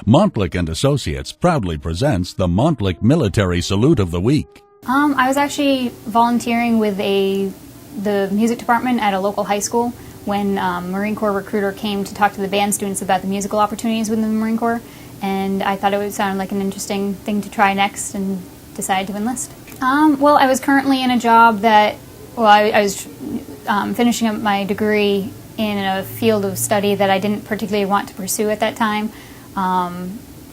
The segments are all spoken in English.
Montlick & Associates proudly presents the Montlick Military Salute of the Week. I was actually volunteering with the music department at a local high school when Marine Corps recruiter came to talk to the band students about the musical opportunities within the Marine Corps, and I thought it would sound like an interesting thing to try next and decided to enlist. Well, I was currently in a job that, I was finishing up my degree in a field of study that I didn't particularly want to pursue at that time.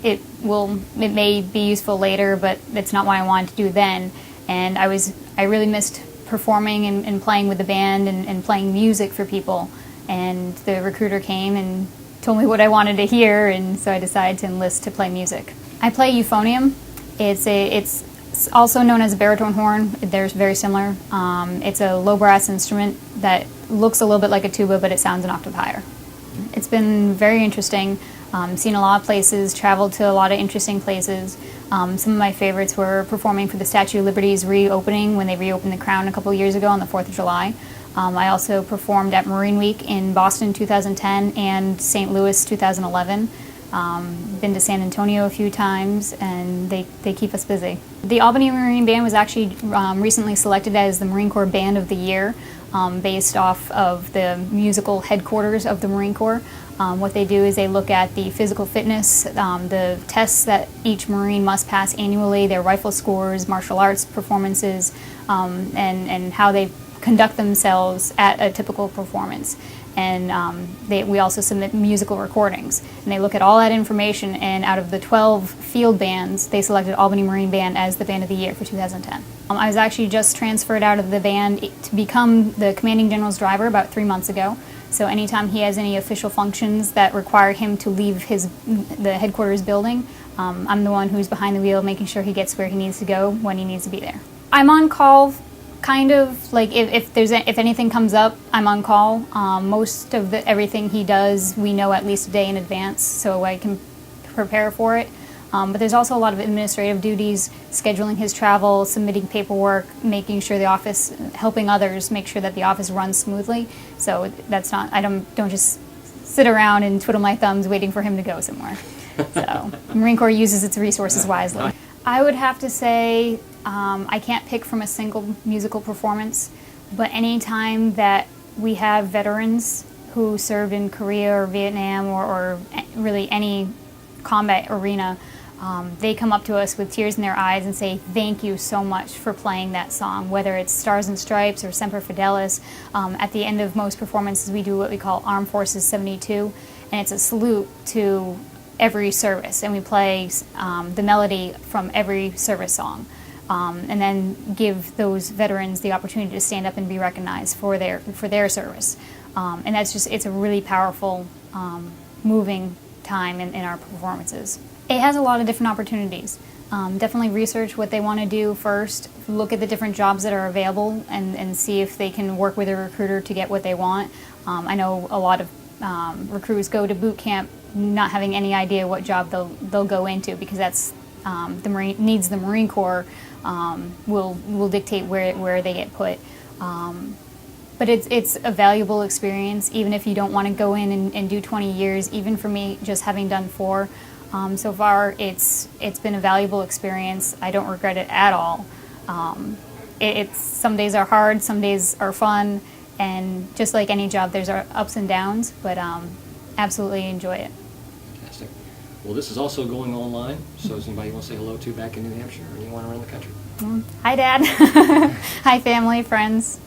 It may be useful later, but it's not what I wanted to do then. And I really missed performing and playing with the band and playing music for people. And the recruiter came and told me what I wanted to hear, and so I decided to enlist to play music. I play euphonium. It's also known as a baritone horn. They're very similar. It's a low brass instrument that looks a little bit like a tuba, but it sounds an octave higher. It's been very interesting. Seen a lot of places, traveled to a lot of interesting places. Some of my favorites were performing for the Statue of Liberty's reopening when they reopened the Crown a couple years ago on the 4th of July. I also performed at Marine Week in Boston 2010 and St. Louis 2011. Been to San Antonio a few times, and they keep us busy. The Albany Marine Band was actually recently selected as the Marine Corps Band of the Year, based off of the musical headquarters of the Marine Corps. What they do is they look at the physical fitness, the tests that each Marine must pass annually, their rifle scores, martial arts performances, and how they conduct themselves at a typical performance. And we also submit musical recordings. And they look at all that information, and out of the 12 field bands, they selected Albany Marine Band as the Band of the Year for 2010. I was actually just transferred out of the band to become the Commanding General's driver about 3 months ago. So anytime he has any official functions that require him to leave the headquarters building, I'm the one who's behind the wheel making sure he gets where he needs to go when he needs to be there. I'm on call, kind of, like if anything comes up, I'm on call. Most of everything he does, we know at least a day in advance, so I can prepare for it. But there's also a lot of administrative duties, scheduling his travel, submitting paperwork, making sure the office, helping others make sure that the office runs smoothly. So that's not, I don't just sit around and twiddle my thumbs waiting for him to go somewhere. So the Marine Corps uses its resources wisely. I would have to say I can't pick from a single musical performance, but any time that we have veterans who served in Korea or Vietnam or really any combat arena, they come up to us with tears in their eyes and say, "Thank you so much for playing that song," whether it's Stars and Stripes or Semper Fidelis. At the end of most performances, we do what we call Armed Forces 72, and it's a salute to every service, and we play the melody from every service song, and then give those veterans the opportunity to stand up and be recognized for their service. And it's a really powerful, moving time in our performances. It has a lot of different opportunities. Definitely research what they want to do first, look at the different jobs that are available, and see if they can work with a recruiter to get what they want. I know a lot of recruits go to boot camp not having any idea what job they'll go into, because that's the Marine Corps will dictate where they get put. But it's a valuable experience, even if you don't want to go in and do 20 years. Even for me, just having done 4 so far, it's been a valuable experience. I don't regret it at all. Some days are hard, some days are fun, and just like any job, there's ups and downs, but absolutely enjoy it. Fantastic. Well, this is also going online, so does anybody want to say hello to back in New Hampshire or anyone around the country? Hi, Dad. Hi, family, friends.